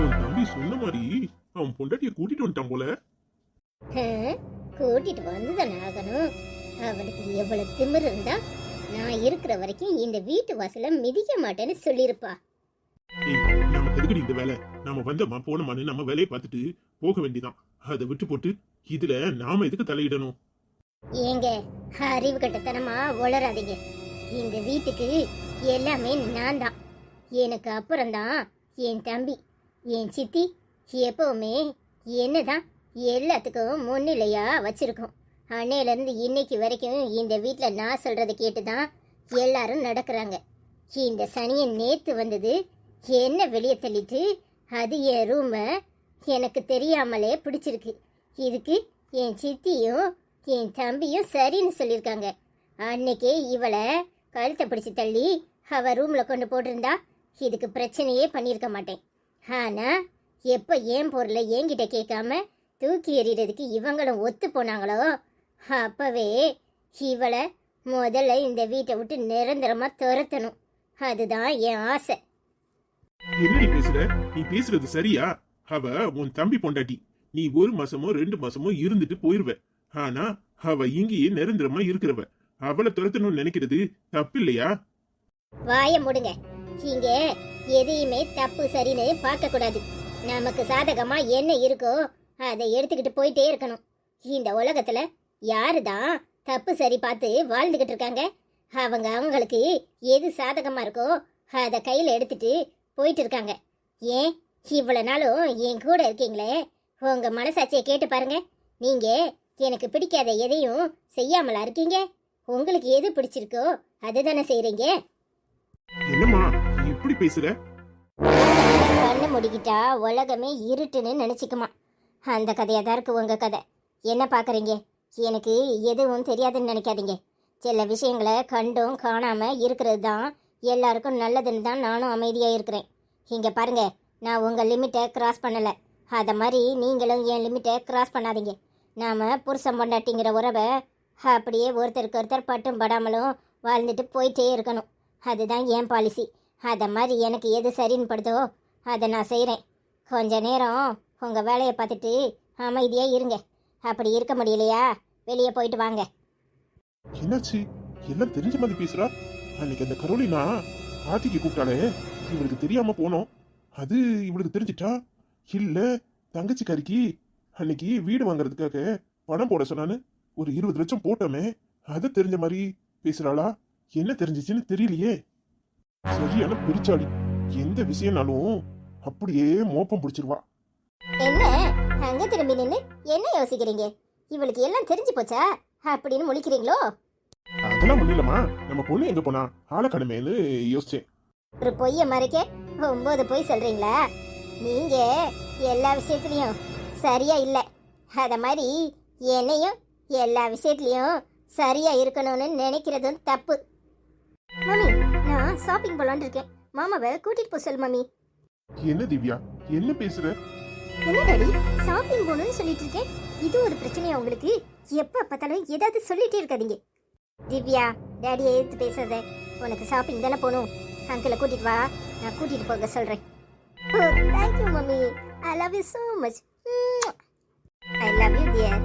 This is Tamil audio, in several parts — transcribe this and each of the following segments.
உன் தம்பி சொன்ன மாதிரி அவன் பொண்டாட்டிய கூட்டிட்டு வந்துட்டான் போல. கூட்டிட்டு வந்துதானே ஆகணும். அவனுக்கு எவ்வளவு திமிரு இருந்தா நான் இருக்கிற வரைக்கும் இந்த வீட்டு வாசல மிதிக்க மாட்டேன்னு சொல்லிருப்பா. நமக்கு எதுக்கடி இந்த வேலை? நாம வந்தோமா போனோமான்னு நம்ம வேலையை பார்த்துட்டு போக வேண்டியதான். அதை விட்டு போட்டு இதுல நாம எதுக்கு தலையிடணும்? ஏங்க அறிவு கட்டத்தனமா வளராதீங்க. இந்த வீட்டுக்கு எல்லாமே நான் தான். எனக்கு அப்புறம்தான் என் தம்பி, என் சித்தி எப்பவுமே என்னதான் எல்லாத்துக்கும் முன்னிலையா வச்சிருக்கோம். அன்னையிலேருந்து இன்னைக்கு வரைக்கும் இந்த வீட்டில் நான் சொல்கிறத கேட்டு தான் எல்லாரும் நடக்கிறாங்க. இந்த சனியை நேற்று வந்தது என்ன வெளியே தள்ளிட்டு அது என் ரூமை எனக்கு தெரியாமலே பிடிச்சிருக்கு. இதுக்கு என் சித்தியும் என் தம்பியும் சரின்னு சொல்லியிருக்காங்க. அன்னைக்கே இவளை கழுத்தை பிடிச்சி தள்ளி அவள் ரூமில் கொண்டு போட்டிருந்தா இதுக்கு பிரச்சனையே பண்ணியிருக்க மாட்டேன். ஆனால் எப்போ ஏன் பொருளை என்கிட்ட கேட்காம தூக்கி எறிகிறதுக்கு இவங்களும் ஒத்து போனாங்களோ அப்பவே இவளை முதல்ல இந்த வீட்டை விட்டு நிரந்தரமா துரத்தணும். அதுதான் என் ஆசை. என்னடி பேசுற? நீ பேசுறது சரியா? அவ உன் தம்பி பொண்டாட்டி. நீ 1 மாசமோ 2 மாசமோ இருந்துட்டு போயிருவ. ஆனா அவ இங்கேயே நிரந்தரமா இருக்கிறவ. அவளை துரத்தணும்னு நினைக்கிறது தப்பு இல்லையா? வாய முடுங்க. இங்க எதையுமே தப்பு சரின்னு பார்க்க கூடாது. நமக்கு சாதகமா என்ன இருக்கோ அதை எடுத்துக்கிட்டு போயிட்டே இருக்கணும். இந்த உலகத்துல யாருதான் தப்பு சரி பார்த்து வாழ்ந்துகிட்டு இருக்காங்க? அவங்களுக்கு எது சாதகமா இருக்கோ அதை கையில எடுத்துட்டு போயிட்டு இருக்காங்க. ஏன் இவ்வளவு நாளும் என் கூட இருக்கீங்களே, உங்க மனசாட்சியை கேட்டு பாருங்க. நீங்க எனக்கு பிடிக்காத எதையும் செய்யாமலா இருக்கீங்க. உங்களுக்கு எது பிடிச்சிருக்கோ அதுதானே செய்றீங்க. என்னம்மா இப்படி பேசுற? கண்ணு முடிக்கிட்டா உலகமே இருட்டுன்னு நினைச்சுக்குமா. அந்த கதையா தான் இருக்கு உங்க கதை. என்ன பாக்குறீங்க? எனக்கு எதுவும் தெரியாதுன்னு நினைக்காதீங்க. சில விஷயங்களை கண்டும் காணாம இருக்கிறது தான் எல்லாருக்கும் நல்லதுன்னு தான் நானும் அமைதியா இருக்கிறேன். இங்க பாருங்க, நான் உங்க லிமிட்டை கிராஸ் பண்ணல. அத மாதிரி நீங்களும் என் லிமிட்டை கிராஸ் பண்ணாதீங்க. நாம புருஷன் பொண்டாட்டிங்கிற உறவை அப்படியே ஒருத்தருக்கு ஒருத்தர் பட்டும் படாமலும் வாழ்ந்துட்டு போயிட்டே இருக்கணும். அதுதான் என் பாலிசி. அதை மாதிரி எனக்கு எது சரின்னு படுதோ அதை நான் செய்கிறேன். கொஞ்ச நேரம் உங்கள் வேலையை பார்த்துட்டு அமைதியாக இருங்க. அப்படி இருக்க முடியலையா வெளியே போயிட்டு வாங்க. என்னாச்சு? எல்லாம் தெரிஞ்ச மாதிரி பேசுறா. அன்னைக்கு அந்த கரோலினா ஆத்திக்கு கூப்பிட்டாலே இவளுக்கு தெரியாம போனோம். அது இவளுக்கு தெரிஞ்சிட்டா இல்ல தங்கச்சிக்காரிக்கு அன்னைக்கு வீடு வாங்குறதுக்காக பணம் போட சொன்னான்னு ஒரு 20 லட்சம் போட்டோமே, அது தெரிஞ்ச மாதிரி பேசுறாளா? என்ன தெரிஞ்சிச்சுன்னு தெரியலையே. சரியான பிரிச்சாடி. எந்த விஷயம்னாலும் அப்படியே மோப்பம் பிடிச்சிருவா. என்ன அங்க திரும்பி நின்று என்ன யோசிக்கிறீங்க? இவளுக்கு எல்லாம் தெரிஞ்சு போச்சா அப்படின்னு முழிக்கிறீங்களோ? அதெல்லாம் ஒண்ணு இல்லம்மா. நம்ம பொண்ணு எங்க போனா ஆளக்கடமைன்னு யோசிச்சேன். ஒரு பொய்ய மறைக்க 9 பொய் சொல்றீங்களா? நீங்க எல்லா விஷயத்துலயும் சரியா இல்ல. அத மாதிரி என்னையும் எல்லா விஷயத்துலயும் சரியா இருக்கணும்னு நினைக்கிறதும் தப்பு. மம்மி, நான் ஷாப்பிங் போலான்னு இருக்கேன். மாமாவை கூட்டிட்டு போ சொல் மம்மி. என்ன திவ்யா என்ன பேசுற? என்ன டாடி, ஷாப்பிங் போகணும்னு சொல்லிட்டு இருக்கேன். இது ஒரு பிரச்சனையா உங்களுக்கு? எப்ப பார்த்தாலும் ஏதாவது சொல்லிட்டே இருக்காதீங்க. திவ்யா, டாடியை எதிர்த்து பேசாத. உனக்கு ஷாப்பிங் தானே போகணும். அங்கிளை கூட்டிட்டு வா, நான் கூட்டிட்டு போக சொல்றேன். Oh thank you mummy. I love you so much. I love you dear.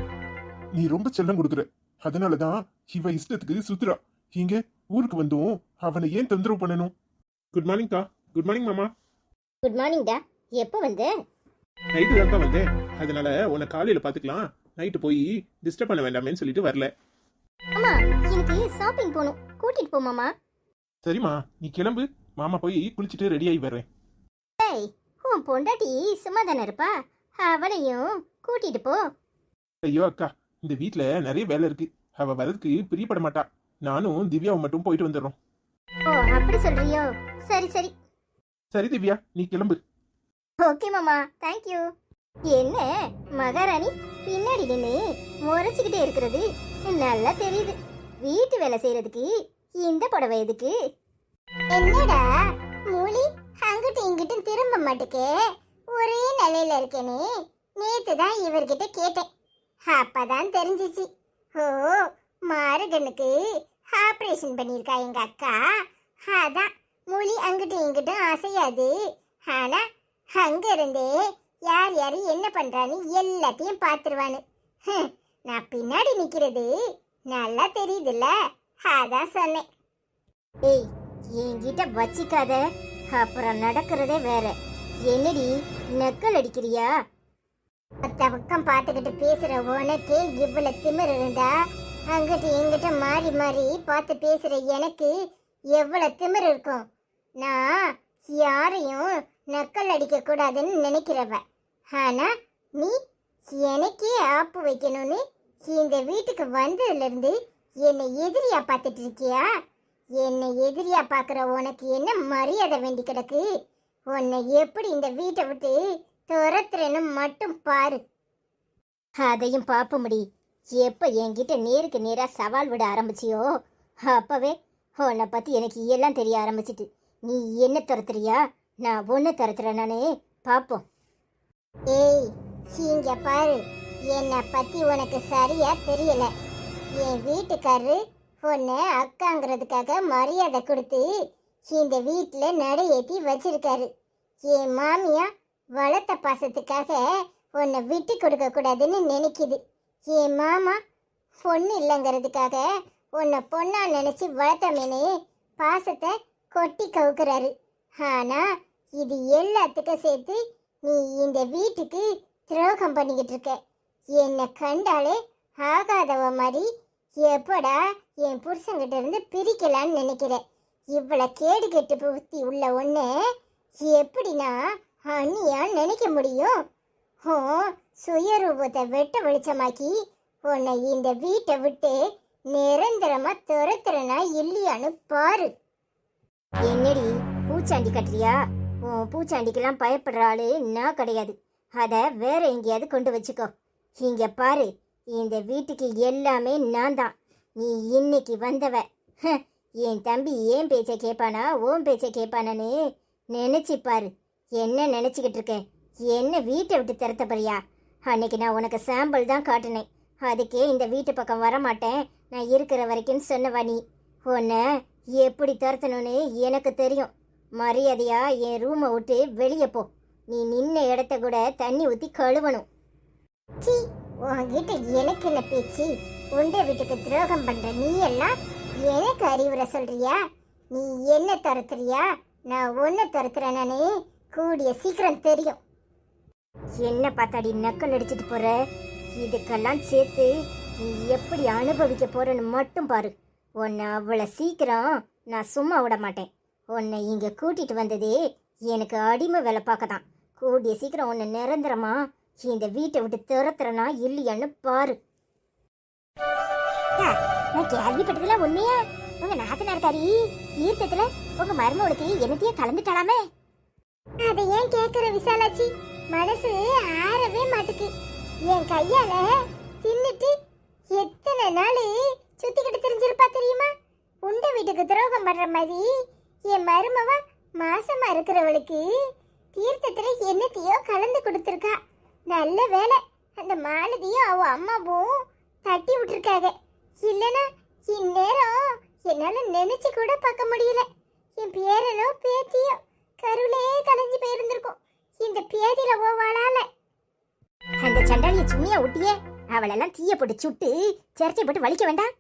நீ ரொம்ப செல்லம் கொடுக்குற. அதனாலதான் இவ இஷ்டத்துக்கு சுத்துறா. இங்க ஊருக்கு வந்தும் அவனை ஏன் தொந்தரவு பண்ணணும்? குட் மார்னிங் கா. குட் மார்னிங் மாமா. குட் மார்னிங் டா. எப்போ வந்த? நைட்டு தான் வந்தேன். அதனால உன்னை காலையில பாத்துக்கலாம், நைட்டு போய் டிஸ்டர்ப் பண்ண வேண்டாமேன்னு சொல்லிட்டு வரல. அம்மா, எனக்கு ஷாப்பிங் போகணும். கூட்டிட்டு போ மாமா. சரிம்மா, நீ கிளம்பு. மாமா போய் குளிச்சுட்டு ரெடி ஆகி வர்றேன். ஏய், உன் பொண்டாட்டி சும்மா தானே இருப்பா, அவளையும் கூட்டிட்டு போ. ஐயோ அக்கா, இந்த வீட்ல நிறைய வேலை இருக்கு. அவ வரதுக்கு பிரியப்பட மாட்டா. நானும் திவ்யாவை மட்டும் போயிட்டு வந்துடுறோம். ஓ அப்படி சொல்றியோ? சரி சரி. சரி திவ்யா, நீ கிளம்பு. ஓகே மாமா, தேங்க்யூ. என்ன மகாராணி பின்னாடி நின்று முறைச்சிக்கிட்டே இருக்கிறது நல்லா தெரியுது. வீட்டு வேலை செய்யறதுக்கு இந்த புடவை எதுக்கு? என்னடா மூலி, அங்கிட்டு இங்கிட்டும் திரும்ப மாட்டுக்கே. ஒரே நிலையில இருக்கேனே. நேத்து தான் இவர்கிட்ட கேட்டேன். அப்பதான் தெரிஞ்சிச்சு. ஓ, மாறுகனுக்கு ஆபரேஷன் பண்ணியிருக்கா எங்க அக்கா. அதான் மூலி அங்கிட்டும் இங்கிட்டும் அசையாது. ஆனா அங்க இருந்தே யார் யாரு என்ன பண்றான்னு எல்லாத்தையும் பார்த்துருவானு. நான் பின்னாடி நிக்கிறது நல்லா தெரியுதுல்ல, அதான் சொன்னேன். ஏய், என்கிட்ட வச்சிக்காத, அப்புறம் நடக்கிறதே வேற. என்னடி நக்கல் அடிக்கிறியா? மத்த பக்கம் பார்த்துக்கிட்டு பேசுற உனக்கு இவ்வளவு திமிரு இருந்தா, அங்கிட்ட எங்கிட்ட மாறி மாறி பார்த்து பேசுற எனக்கு எவ்வளவு திமிரு இருக்கும். நான் யாரையும் நக்கல் அடிக்க கூடாதுன்னு நினைக்கிறவ. ஆனா நீ எனக்கே ஆப்பு வைக்கணும்னு இந்த வீட்டுக்கு வந்ததுல இருந்து என்னை எதிரியா பார்த்துட்டு இருக்கியா? என்னை எதிரியா பார்க்குற உனக்கு என்ன மரியாதை வேண்டி கிடக்கு? உன்னை எப்படி இந்த வீட்டை விட்டு துரத்துறேன்னு மட்டும் பாரு. அதையும் பார்ப்ப முடி. எப்போ என்கிட்ட நேருக்கு நேராக சவால் விட ஆரம்பிச்சியோ அப்பவே உன்னை பற்றி எனக்கு எல்லாம் தெரிய ஆரம்பிச்சிட்டு. நீ என்ன துரத்துறியா, நான் ஒன்று துரத்துறேன் நானே, பார்ப்போம். ஏய், இங்க பாரு, என்னை பற்றி உனக்கு சரியா தெரியல. என் வீட்டுக்காரரு உன்னை அக்காங்கிறதுக்காக மரியாதை கொடுத்து இந்த வீட்டில் நடையேற்றி வச்சிருக்காரு. என் மாமியா வளர்த்த பாசத்துக்காக உன்னை விட்டு கொடுக்க கூடாதுன்னு நினைக்குது. என் மாமா பொண்ணு இல்லைங்கிறதுக்காக உன்னை பொண்ணா நினைச்சு வளர்த்தமேனே பாசத்தை கொட்டி கவுக்குறாரு. ஆனா இது எல்லாத்துக்கும் சேர்த்து நீ இந்த வீட்டுக்கு துரோகம் பண்ணிக்கிட்டு இருக்க. என்னை கண்டாலே ஆகாதவ மாதிரி எப்படா என் புருஷங்கிட்ட இருந்து பிரிக்கலான்னு நினைக்கிற. இவ்வளவு கேடு கெட்டு புத்தி உள்ள ஒண்ணு எப்படின்னா அண்ணியா நினைக்க முடியும்? ஓ, சுயரூபத்தை வெட்ட வெளிச்சமாக்கி உன்னை இந்த வீட்டை விட்டு நிரந்தரமா துரத்துறனா இல்லையான்னு பாரு. என்னடி பூச்சாண்டி கட்டுறியா? உன் பூச்சாண்டிக்கெல்லாம் பயப்படுற ஆளு நான் கிடையாது. அத வேற எங்கேயாவது கொண்டு வச்சுக்கோ. இங்க பாரு, இந்த வீட்டுக்கு எல்லாமே நான் தான். நீ இன்னைக்கு வந்தவ. என் தம்பி ஏன் பேச்சை கேட்பானா ஓன் பேச்சை கேட்பானு நினைச்சு பாரு. என்ன நினைச்சுக்கிட்டு இருக்க? என்ன வீட்டை விட்டு திறத்த போறியா? அன்னைக்கு நான் உனக்கு சாம்பிள் தான் காட்டினேன். அதுக்கே இந்த வீட்டு பக்கம் வரமாட்டேன் நான் இருக்கிற வரைக்கும் சொன்னவா நீ. உன்னை எப்படி துரத்தணும்னு எனக்கு தெரியும். மரியாதையா என் ரூமை விட்டு வெளியே போ. நீ நின்ன இடத்த கூட தண்ணி ஊற்றி கழுவணும். சி, உன்கிட்ட எனக்கு என்ன பேச்சு? உண்டை வீட்டுக்கு துரோகம் பண்ற நீ எல்லாம் எனக்கு அறிவுரை சொல்றியா? நீ என்ன துரத்துறியா, நான் ஒன்ன துரத்துறேனே கூடிய சீக்கிரம் தெரியும். என்ன பார்த்தாடி நக்கல் அடிச்சிட்டு போற? இதுக்கெல்லாம் சேர்த்து நீ எப்படி அனுபவிக்க போறன்னு மட்டும் பாரு. உன்னை அவ்வளவு சீக்கிரம் நான் சும்மா விட மாட்டேன். உன்னை இங்க கூட்டிட்டு வந்ததே எனக்கு அடிமை வேலை பார்க்க தான். கூடிய சீக்கிரம் உன்னை நிரந்தரமா இந்த வீட்டை விட்டு துரத்துறனா இல்லையான்னு பாரு. நான் கேள்விப்பட்டதுல உண்மையா? உங்க நாத்தனார்காரி ஈர்த்தத்துல உங்க மருமகளுக்கு என்னத்தையே கலந்துட்டாலாமே. அதை ஏன் கேக்குற விசாலாச்சி? மனசு ஆறவே மாட்டுக்கு. என் கையால தின்னுட்டு எத்தனை நாள் சுத்திக்கிட்டு தெரிஞ்சிருப்பா தெரியுமா? உண்ட வீட்டுக்கு துரோகம் பண்ற மாதிரி என் மருமவ மாசமா இருக்கிறவளுக்கு தீர்த்தத்துல என்னத்தையோ கலந்து கொடுத்துருக்கா. நல்ல வேலை அந்த மாலதியும் அவ அம்மாவும் தட்டி விட்டுருக்காங்க. இல்லைன்னா இந்நேரம் என்னால நினைச்சு கூட பார்க்க முடியல. என் பேரனோ பேத்தியோ கருவிலே கலைஞ்சு போயிருந்திருக்கும் இந்த பேதியில ஓவாளால. அந்த சண்டாளிய சும்மியா ஒட்டியே அவளெல்லாம் தீய போட்டு சுட்டு சிரட்டை போட்டு வலிக்க வேண்டாம்.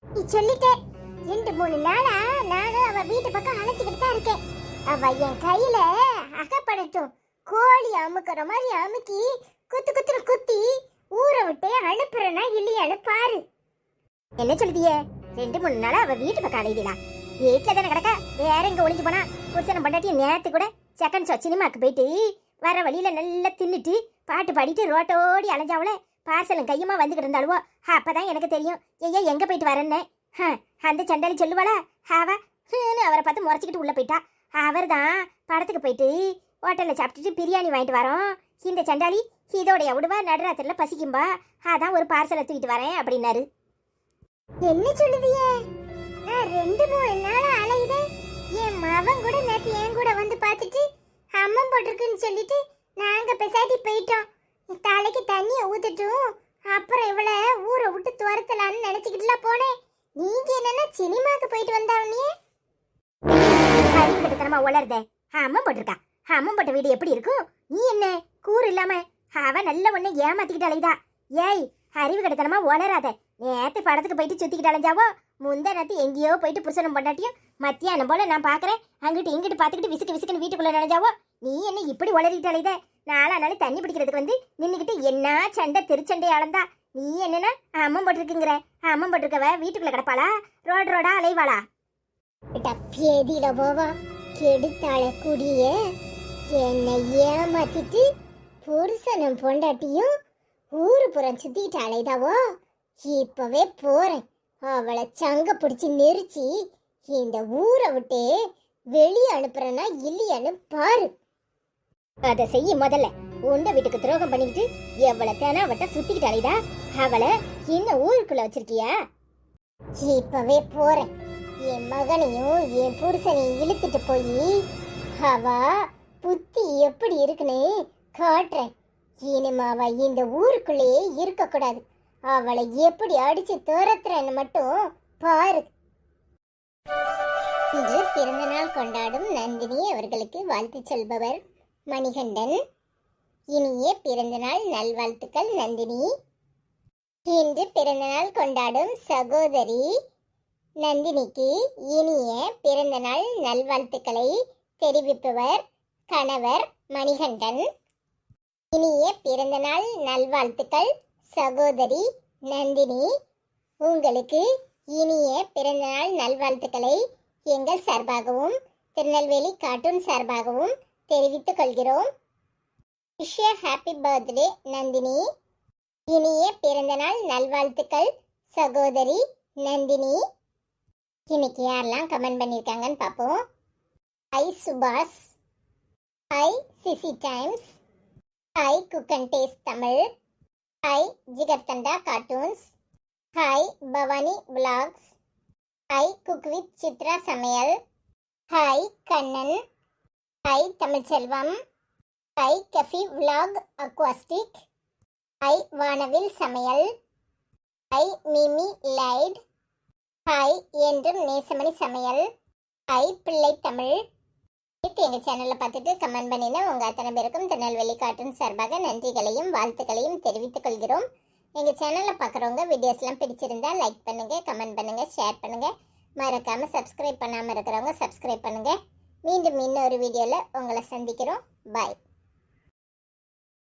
நீ சொல்லிட்டே 2-3 நாளா நானும் அவ வீட்டு பக்கம் அழைச்சிக்கிட்டு தான் இருக்கேன். அவ என் கையில அகப்படட்டும். கோழி அமுக்கிற மாதிரி அமுக்கி குத்து குத்துன்னு குத்தி ஊரை விட்டு அனுப்புறனா இல்லையான்னு பாரு. என்ன சொல்லுதியே? 2-3 நாளா அவ வீட்டு பக்கம் அலையுதா? வீட்டுல தானே கிடக்க, வேற எங்க ஒளிஞ்சு போனா? புருஷனை பொண்டாட்டி நேரத்து கூட செகண்ட் ஷோ சினிமாக்கு போயிட்டு வர வழியில நல்லா தின்னுட்டு பாட்டு பாடிட்டு ரோட்டோடி அலைஞ்சாவளே பார்சலும் கையுமா வந்துகிட்டு இருந்தாளுவோ. அப்பதான் எனக்கு தெரியும் ஐயா எங்க போயிட்டு வரேன்னு. அந்த சண்டாளி சொல்லுவாளா? அவரை பார்த்து முறைச்சிக்கிட்டு உள்ள போயிட்டா. அவர் தான் படத்துக்கு போயிட்டு ஹோட்டலில் சாப்பிட்டுட்டு பிரியாணி வாங்கிட்டு வரோம். இந்த சண்டாளி இதோடைய விடுவா நடுராத்திரில பசிக்கும்பா, அதான் ஒரு பார்சலை தூக்கிட்டு வரேன் அப்படின்னாரு. என்ன சொல்லுவியே? நான் 2-3 நாளா அலையுதேன். என் மவன் கூட நேற்று என் கூட வந்து பார்த்துட்டு அம்மன் போட்டிருக்குன்னு சொல்லிட்டு நாங்க பெசாட்டி போயிட்டோம். தலைக்கு தண்ணியை ஊத்துட்டும் அப்புறம் இவளை ஊரை விட்டு துரத்தலான்னு நினைச்சுக்கிட்டுலாம் போனேன். நீங்க என்னன்னா சினிமாக்கு போயிட்டு வந்தாவனியே? அறிவுகட்டத்தனமா உளருதே. அம்மன் போட்டிருக்கா, அம்மன் போட்ட வீடு எப்படி இருக்கும்? நீ என்ன கூறு இல்லாம அவ நல்ல ஒண்ணு ஏமாத்திக்கிட்டு அலைதா. ஏய், அறிவு கெடுத்தனமா வளராத. நேத்து படத்துக்கு போயிட்டு சுத்திக்கிட்டு அலைஞ்சாவோ, முந்தா நேத்து எங்கேயோ போயிட்டு புருஷனும் பொண்டாட்டியும் மத்தியானம் போல நான் பாக்குறேன் அங்கிட்டு இங்கிட்டு பாத்துக்கிட்டு விசுக்கு விசுக்குன்னு வீட்டுக்குள்ள நினைஞ்சாவோ. நீ என்ன இப்படி வளரிக்கிட்டு அலைத? நாளானாலும் தண்ணி பிடிக்கிறதுக்கு வந்து நின்னுக்கிட்டு என்ன சண்டை திருச்சண்டை அளந்தா. நீ என்னன்னா அம்மன் போட்டிருக்குங்கிற? அம்மன் போட்டிருக்கவ வீட்டுக்குள்ள கிடப்பாளா, ரோடு ரோடா அலைவாளா? பேதியில போவா கெடுத்தாள குடிய என்னை ஏமாத்திட்டு புருஷனும் பொண்டாட்டியும் ஊரு புறம் சுத்திக்கிட்டு அலைதாவோ. இப்பவே போறேன், அவளை சங்க பிடிச்சி நெரிச்சு இந்த ஊரை விட்டு வெளியே அனுப்புறேன்னா இல்லையான்னு பாரு. அதை செய்ய முதல்ல. உண்ட வீட்டுக்கு துரோகம் பண்ணிக்கிட்டு எவ்வளவு தேனா அவட்ட சுத்திக்கிட்டு அலைதா. அவளை இன்னும் ஊருக்குள்ள வச்சிருக்கியா? இப்பவே போறேன், என் மகனையும் என் புருஷனையும் இழுத்துட்டு போய் அவ புத்தி எப்படி இருக்குன்னு காட்டுறேன். இனிமே அவ இந்த ஊருக்குள்ளேயே இருக்க கூடாது. அவளை எப்படி அடிச்சு துரத்துறன்னு மட்டும் பாரு. இன்று பிறந்த நாள் கொண்டாடும் நந்தினி அவர்களுக்கு வாழ்த்து சொல்பவர் மணிகண்டன். இனிய பிறந்த நாள் நல்வாழ்த்துக்கள் நந்தினி. இன்று பிறந்த நாள் கொண்டாடும் சகோதரி நந்தினிக்கு இனிய பிறந்த நாள் நல்வாழ்த்துக்களை தெரிவிப்பவர் கணவர் மணிகண்டன். இனிய பிறந்த நாள் நல்வாழ்த்துக்கள் சகோதரி நந்தினி. உங்களுக்கு இனிய பிறந்த நாள் நல்வாழ்த்துக்களை எங்கள் சார்பாகவும் திருநெல்வேலி கார்ட்டூன் சார்பாகவும் தெரிவித்துக் கொள்கிறோம். Wish you happy birthday Nandini. இனிய பிறந்த நாள் நல்வாழ்த்துக்கள் சகோதரி நந்தினி. இன்னைக்கு யாரெல்லாம் கமெண்ட் பண்ணியிருக்காங்கன்னு பார்ப்போம். Hi Subash, hi CC Times, hi cook and taste Tamil, hi Jigarthanda cartoons, hi Bhavani vlogs, hi cook with Chitra Samayal, hi Kannan, hi Tamilselvam, hi கஃபி vlog acoustic, hi Vanavil Samayal, ஐ மிமி லைட், ஐ என்றும் நேசமணி சமையல், ஐ பிள்ளை தமிழ். எங்கள் சேனலில் பார்த்துட்டு கமெண்ட் பண்ணினா உங்கள் அத்தனை பேருக்கும் திருநெல்வேலி கார்ட்டூன் சார்பாக நன்றிகளையும் வாழ்த்துக்களையும் தெரிவித்துக் கொள்கிறோம். எங்கள் சேனலில் பார்க்குறவங்க வீடியோஸ்லாம் பிடிச்சிருந்தா லைக் பண்ணுங்கள், கமெண்ட் பண்ணுங்கள், ஷேர் பண்ணுங்கள். மறக்காமல் சப்ஸ்கிரைப் பண்ணாமல் இருக்கிறவங்க சப்ஸ்கிரைப் பண்ணுங்கள். மீண்டும் இன்னொரு வீடியோவில் உங்களை சந்திக்கிறோம். பாய்.